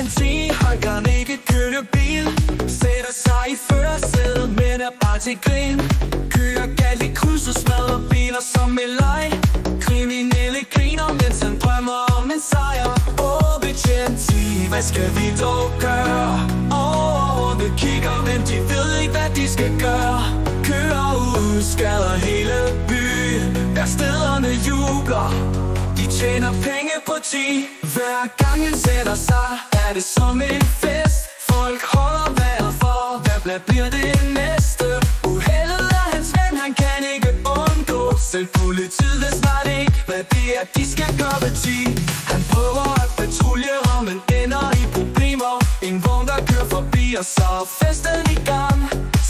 Betjent 10 han kan ikke køre bil, sætter sig i førersædet, men er bare til grin. Kører galt i kryds og smadrer biler som i leg. Kriminelle griner, mens han drømmer om en sejr. Betjent 10, hvad skal vi dog gøre? De kigger, men de ved ikke, hvad de skal gøre. Kører ud, skader hele byen, der stederne jubler. De tjener penge på 10. Hver gang han sætter sig, er det som en fest. Folk holder vejret for, hvad bliver det næste? Uheldet er hans ven, han kan ikke undgå. Selv politiet ved snart ikke, hvad det er, de skal gøre ved 10. Han prøver at patruljere, men ender i problemer. En vogn, der kører forbi, og så er festen i gang.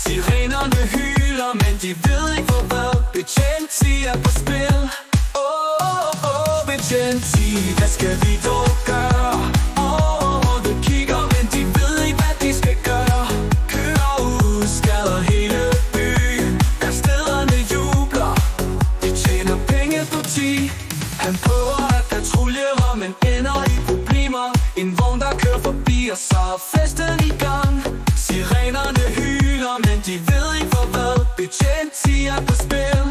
Sirenerne hyler, men de ved ikke for hvad. Betjent 10 er på spil. Betjent 10, hvad skal vi dog gøre? De kigger, men de ved ikke, hvad de skal gøre. Kører ud, skader hele byen, der stederne jubler. De tjener penge på 10. Han prøver at patruljere, men ender i problemer. En vogn, der kører forbi, og så er festen i gang. Sirenerne hyler, men de ved ikke for hvad. Betjent 10 er på spil.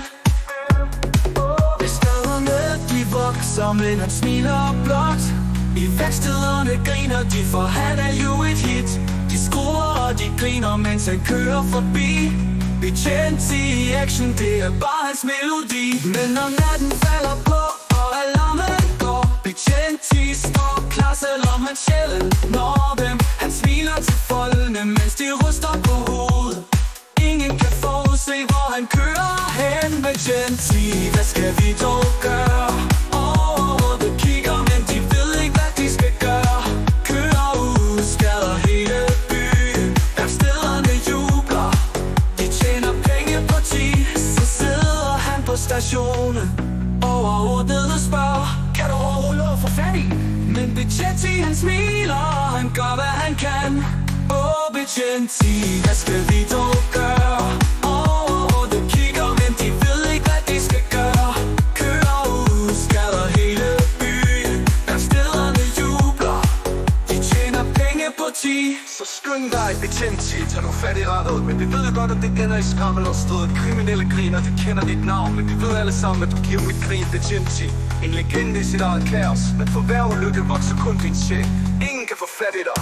Men han smiler blot. I værkstederne griner de, for han er jo et hit. De skruer og de griner, mens han kører forbi. Betjent 10 i action, det er bare hans melodi. Men når natten falder på, og alarmen går, Betjent 10 står klar, selvom han sjældent når dem. Han smiler til folkene, mens de ryster på hovedet. Ingen kan forudse, hvor han kører hen. Betjent 10, hvad skal vi dog gøre? Overordnet og spørger, kan du overhovedet få fat i? Men Betjent 10 han smiler, og han gør hvad han kan. Betjent 10, hvad skal vi dog gøre? De kigger, men de ved ikke hvad de skal gøre. Kører ud, skader hele byen, der stederne jubler. De tjener penge på 10. Så skynd dig, Betjent 10, tager du fat i rettet. Men vi ved jo godt, at det ender i skrammel og stød. Kriminelle griner, de kender dit navn, men vi ved alle sammen, at du giver mit grin. Betjent 10, en legende i sit eget kaos. Men for hver ulykke vokser kun din sjæl. Ingen kan få fat i dig.